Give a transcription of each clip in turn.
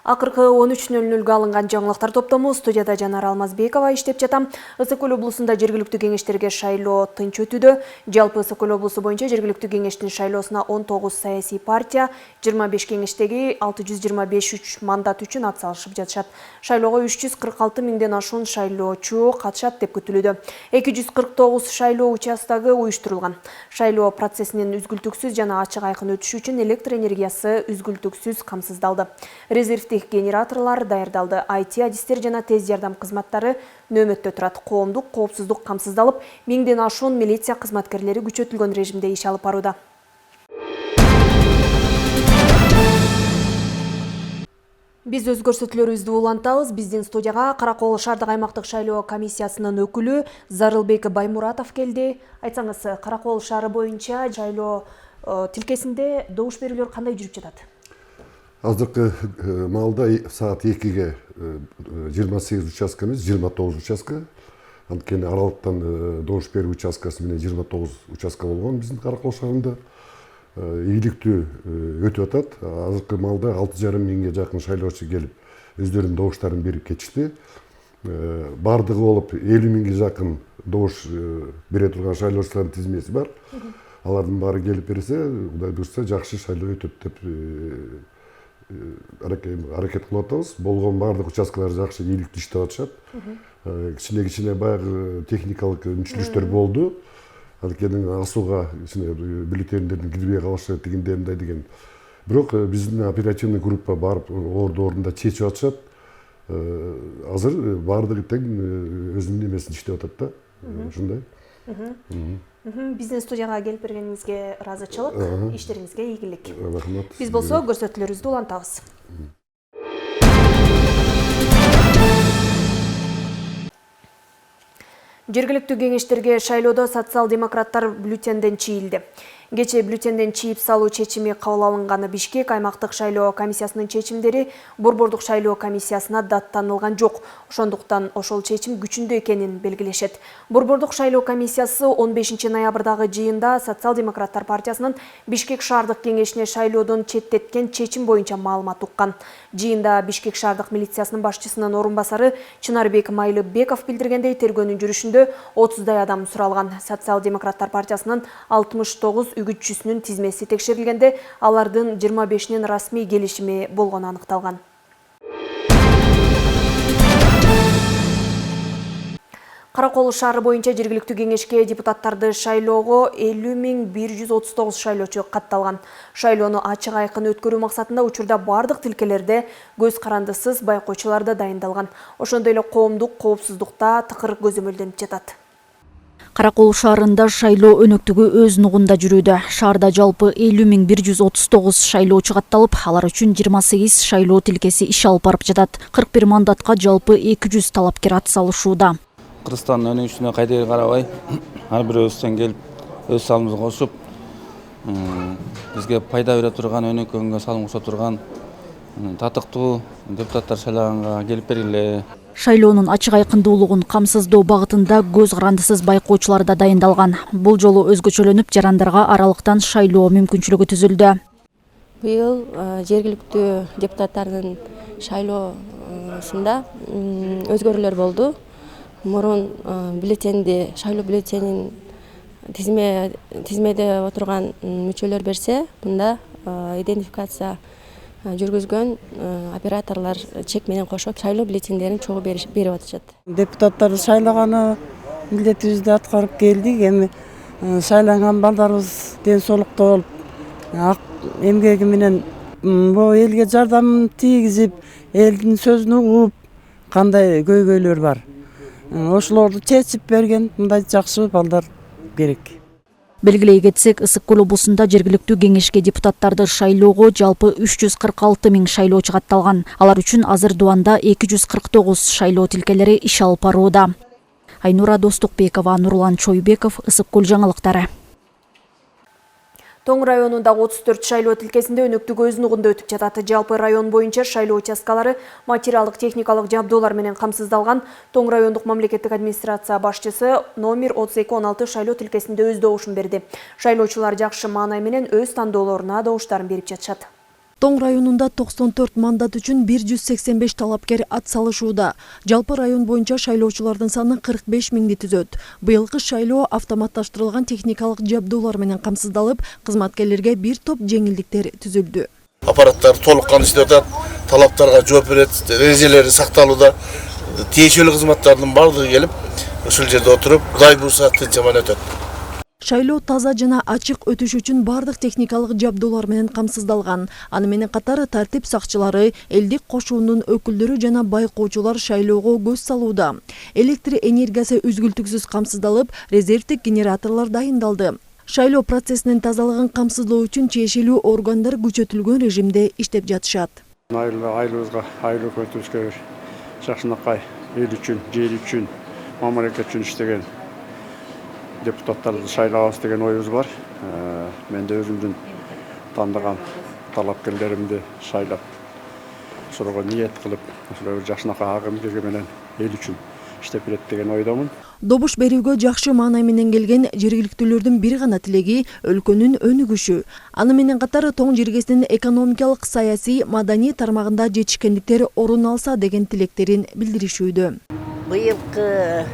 Акыркы 13:00 алынган жаңылыктар топтому студияда Жанар Алмазбекова иштеп жатам. Ысык Көл облусунда жергиликтүү кеңештерге шайлоо тынч өтүүдө. Жалпы Ысык Көл облусу боюнча жергиликтүү кеңештин шайлоосуна 19 саясий партия, 25 кеңештеги 625 мандат үчүн ат салышып жатышат. Шайлоого 346 миңден ашуун шайлоочу катышат деп күтүлүүдө. 249 шайлоо участогу уюштурулган. Шайлоо процессинин үзгүлтүксүз жана ачык айкын өтүшү үчүн электр энергиясы үзгүлтүксүз камсыздалды. Резервдик генераторлар даярдалды. IT адистер жана тез жардам кызматтары нөөмөттө турат. Коомдук коопсуздук камсыздалып, миңден ашуун милиция кызматкерлери күчөтүлгөн режимде иш алып барууда. Биз өз көрсөтүүлөрүбүздү улантабыз. Биздин студияга Каракол шаардык аймактык шайлоо комиссиясынын өкүлү Зарылбек Баймуратов келди. Айтсаңыз, Каракол шаары боюнча шайлоо тилкесинде добуш берүүлөр кандай жүрүп жатат? Азыркы маалда саат 2-ге 28 участка эмес, 29 участка. Анткени аралыктан добуш берүү участкасы менен 29 участка болгон биздин Каракол шаарында. Ийгиликтүү өтүп атат. Азыркы маалда 6,5 миңге жакын шайлоочу келип, өздөрүнүн добуштарын берип кетишти. Бардыгы болуп 50 миңге жакын добуш бере турган шайлоочулардын тизмеси бар. Алардын баары келип берсе, Кудай буйрса жакшы шайлоо өтөт деп аракет кылып атабыз. Болгон баардык участкалар жакшы ийгиликтүү иштеп атышат. Кичине баягы техникалык мүнчүлүштөр болду. Анткени асууга бюллетендердин кирбей калышы тигиндей мындай деген. Бирок биздин оперативный группа барып ордунда чечип атышат. Азыр баардыгы тең өзүнүн эмесин иштеп атат да. Ушундай. Биздин студияга келип бергениңизге ыраазычылык, иштериңизге ийгилик. Рахмат. Биз болсо көрсөтүүлөрүбүздү улантабыз. Жергиликтүү кеңештерге шайлоодо социал-демократтар бюллетенден чийилди. Кечээ бюллетенден чийип салуу чечими кабыл алынганы Бишкек аймактык шайлоо комиссиясынын чечимдери Борбордук шайлоо комиссиясына даттанылган жок. Ошондуктан ошол чечим күчүндө экенин белгилешет. Борбордук шайлоо комиссиясы 15 ноябрдагы жыйында социал-демократтар партиясынын Бишкек шаардык кеңешине шайлоодон четтеткен чечим боюнча маалымат уккан. Жыйында Бишкек шаардык милициясынын башчысынын орун басары Чынарбек Майлыбеков билдиргендей, тергөөнүн жүрүшүндө 30дай адам суралган. Социал-демократтар партиясынын 69 үгүтчүсүнүн тизмеси текшерилгенде, алардын 25-нин расмий келишими болгону аныкталган. Каракол шаары боюнча жергиликтүү кеңешке депутаттарды шайлоого 50.139 шайлоочу катталган. Шайлоону ачык айкын өткөрүү максатында учурда бардык тилкелерде көз карандысыз байкоочулар да дайындалган. Ошондой эле коомдук коопсуздукта тыкыр көзөмөлдөнүп жатат. Каракол шаарында шайлоо өнөктүгү өз нугунда жүрүүдө. Шаарда жалпы 50.139 шайлоочу катталып, алар үчүн 28 шайлоо тилкеси иш алып барып жатат. 41 мандатка жалпы 200 талапкер ат салышууда. Кыргызстандын өнүгүшүнө кайдыгер карабай, ар бирөөбүздөн келип, өз салымыбызды кошуп, бизге пайда бере турган, өнөкөнгө салым кошо турган татыктуу депутаттар шайлоганга келип бергиле. Шайлоонун ачык айкындуулугун камсыздоо багытында көз карандысыз байкоочулар да дайындалган. Бул жолу өзгөчөлөнүп, жарандарга аралыктан шайлоо мүмкүнчүлүгү түзүлдү. Быйыл жергиликтүү депутаттардын шайлоосунда өзгөрүүлөр болду. Мурун бюллетенди, шайлоо бюллетенин тизмеде отурган мүчөлөр берсе, мында идентификация жүргүзгөн операторлар чек менен кошуп шайлоо бюллетендерин чогуу берип атышат. Депутаттарды шайлаганы милдетибизди аткарып келдик. Эми шайланган балдарыбыз ден соолукта болуп, эмгеги менен бул элге жардам тийгизип, элдин сөзүн угуп, кандай көйгөйлөр бар. Ошолорду чечип берген мындай жакшы балдар керек. Белгилей кетсек, Ысык Көл облусунда жергиликтүү кеңешке депутаттарды шайлоого жалпы 346 миң шайлоочу катталган. Алар үчүн азыр дубанда 249 шайлоо тилкелери иш алып барууда. Айнура Достукбекова, Нурлан Чойбеков, Ысык Көл жаңылыктары. Тоң районунда 34 шайлоо тилкесинде өнөктүгү өз нугунда өтүп жатат. Жалпы район боюнча шайлоо участкалары материалдык техникалык жабдуулар менен камсыздалган. Тоң райондук мамлекеттик администрация башчысы номер 3216 шайлоо тилкесинде өз добушун берди. Шайлоочулар жакшы маанай менен өз тандоолоруна добуштарын берип жатышат. Тоң районунда 94 мандат үчүн 185 талапкер ат салышууда. Жалпы район боюнча шайлоочулардын саны 45 миңди түзөт. Быйылкы шайлоо автоматташтырылган техникалык жабдуулар менен камсыздалып, кызматкерлерге бир топ жеңилдиктер түзүлдү. Аппараттар толук иштеп атат, талаптарга жооп берет, эрежелери сакталууда. Тиешелүү кызматтардын баардыгы келип, ушул жерде отуруп, Кудай буйрса тынч аман өтөт. Шайлоо таза жана ачык өтүш үчүн бардык техникалык жабдуулар менен камсыздалган. Аны менен катар тартип сакчылары, элдик кошуунун өкүлдөрү жана байкоочулар шайлоого көз салууда. Электр энергиясы үзгүлтүксүз камсыздалып, резервдик генераторлор дайындалды. Шайлоо процессинин тазалыгын камсыздоо үчүн чечилүү органдар күчөтүлгөн режимде иштеп жатышат. Айлыбызга, айлы көтүбүзгө жакшынакай эл үчүн, жер үчүн, мамлекет үчүн иштеген депутаттарды шайлабыз деген оюбуз бар. Мен де өзүмдүн тандаган талапкерлеримди шайлап, ошолорго ниет кылып, ошол жакшынакай агым келге менен эл үчүн иштеп берет деген ойдомун. Добуш берүүгө жакшы маанай менен келген жергиликтүүлөрдүн бир гана тилеги өлкөнүн өнүгүшү. Аны менен катар тоң жергесинин экономикалык, саясий, маданий тармагында жетишкендиктер орун алса деген тилектерин билдиришүүдө. Быйылкы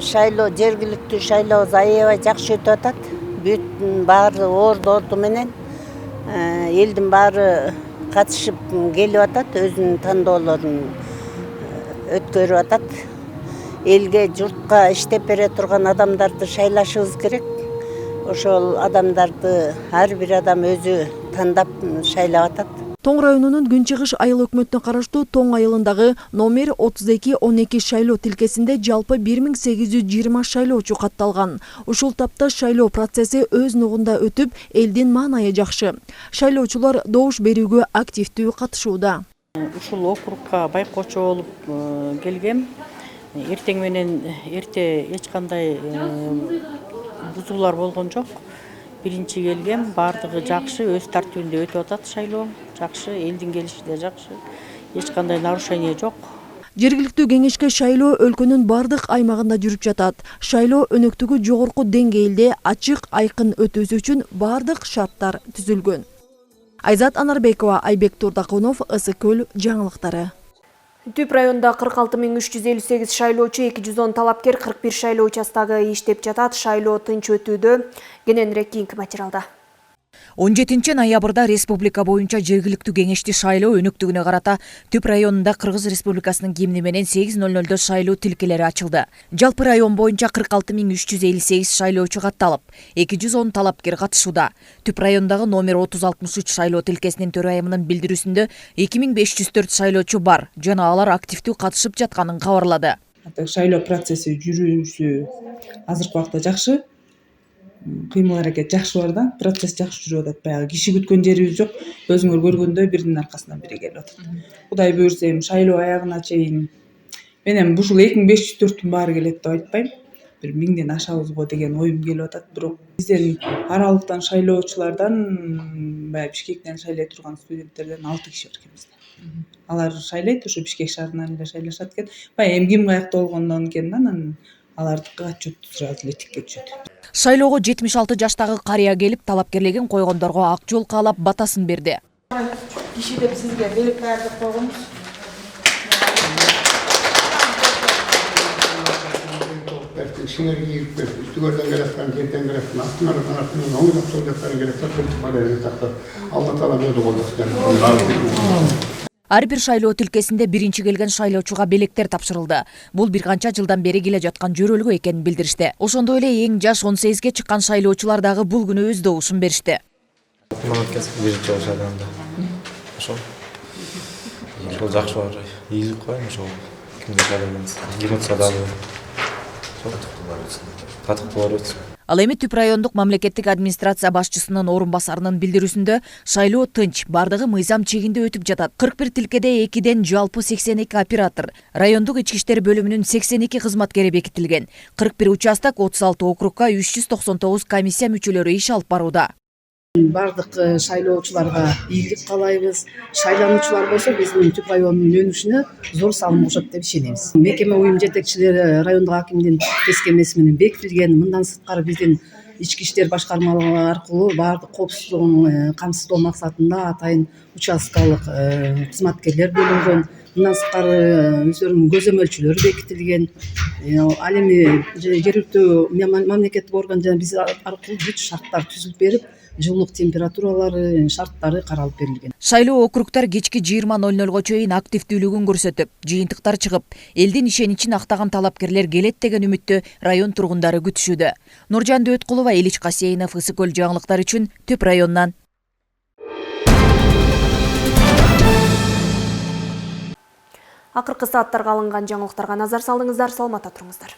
шайлоо, жергиликтүү шайлообуз аябай жакшы өтүп атат. Бүт баары орду менен элдин баары катышып келип атат, өзүнүн тандоолорун өткөрүп атат. Элге, журтка иштеп бере турган адамдарды шайлашыбыз керек. Ошол адамдарды ар бир адам өзү тандап шайлап атат. Тоң районунун Күнчыгыш айыл өкмөтүнө караштуу Тоң айылындагы номер 32-12 шайлоо тилкесинде жалпы 1820 шайлоочу катталган. Ушул тапта шайлоо процесси өз нугунда өтүп, элдин маанайы жакшы. Шайлоочулар добуш берүүгө активдүү катышууда. Ушул округга байкоочу болуп келгем. Эртең менен эрте эч кандай бузуулар болгон жок. Биринчи келгем, бардыгы жакшы, өз тартибинде өтүп атат шайлоо. Жакшы, элдин келиши да жакшы. Эч кандай нарушение жок. Жергиликтүү кеңешке шайлоо өлкөнүн бардык аймагында жүрүп жатат. Шайлоо өнөктүгү жогорку деңгээлде ачык, айкын өтүүсү үчүн бардык шарттар түзүлгөн. Айзат Анарбекова, Айбек Турдакунов, Ысыкөл жаңылыктары. Түп районда 46.358 шайлоочу, 210 талапкер, 41 шайлоо участогу иштеп жатат. Шайлоо тынч өтүүдө. Кененирээк кийинки материалда. 17 ноябрда республика боюнча жергиликтүү кеңешти шайлоо өнөктүгүнө карата Түп районунда Кыргыз Республикасынын гимни менен 8:00 шайлоо тилкелери ачылды. Жалпы район боюнча 46.358 шайлоочу катталып, 210 талапкер катышууда. Түп райондагы номер 3063 шайлоо тилкесинин төрайымынын билдирүүсүндө 2504 шайлоочу бар жана алар активдүү катышып жатканын кабарлады. Шайлоо процесси жүрүүсү азыркы убакта жакшы. Кыймыл аракет жакшы бар да, процесс жакшы жүрүп атат. Баягы киши күткөн жерибиз жок. Өзүңөр көргөндөй биринин аркасынан бири келип атат. Кудай буйрса эми шайлоо аягына чейин мен ушул 2504-түн баары келет деп айтпайм. Бир 1000ден ашабыз го деген оюм келип атат. Бирок бизден аралыктан шайлоочулардан баягы Бишкектен шайлай турган студенттерден 6 киши бар экен бизде. Алар шайлайт, ошо Бишкек шаарынан эле шайлашат экен. Баягы эми ким каякта болгондон кийин анан алардыкы отчет сразу эле тикке түшөт. Шайлоого 76 жаштагы карыя келип, талапкерлигин койгондорго ак жол каалап батасын берди. Киши деп сизге белек даярдап койгонбуз. Işinleri giyip üstügörden gerekten, yerden gerekten, altından oğuz aptal yapların gerekten, kırtıkları taktar. Allah Teala böyle olacak. Ар бир шайлоо тилкесинде биринчи келген шайлоочуга белектер тапшырылды. Бул бир канча жылдан бери келе жаткан жөрөлгө экенин билдиришти. Ошондой эле эң жаш 18ге чыккан шайлоочулар дагы бул күнү өз добушун беришти. Ошол жакшы бар. Ийгилик коем ошол. Кимге шайлайбыз? Эмоция дагы. Татыктуу болот. Ал эми Түп райондук мамлекеттик администрация башчысынын орун басарынын билдирүүсүндө шайлоо тынч, бардыгы мыйзам чегинде өтүп жатат. 41 тилкеде 2ден жалпы 82 оператор, райондук ички иштер бөлүмүнүн 82 кызматкери бекитилген. 41 участок, 36 округга 399 комиссия мүчөлөрү иш алып барууда. Бардык шайлоочуларга ийгилик каалайбыз. Шайлануучулар болсо биздин Түп районунун өнүшүнө зор салым кошот деп ишенебиз. Мекеме уюм жетекчилери райондук акимдин кескемеси менен бекитилген. Мындан сырткары биздин ички иштер башкармалыгы аркылуу баардык коопсуздугун камсыздоо максатында атайын участкалык кызматкерлер бөлүнгөн. Мындан сырткары өздөрүнүн көзөмөлчүлөрү бекитилген. Ал эми жергиликтүү мамлекеттик орган жана биз аркылуу бүт шарттар түзүлүп берип, жылуулук температуралары, шарттары каралып берилген. Шайлоо округтар кечки 20:00 чейин активдүүлүгүн көрсөтүп, жыйынтыктар чыгып, элдин ишеничин актаган талапкерлер келет деген үмүттө район тургундары күтүшүүдө. Нуржан Дөөткулова, Элич Касейнов, Ысык көл жаңылыктар үчүн Түп районунан. Акыркы сааттарга алынган жаңылыктарга назар салдыңыздар, саламатта туруңуздар.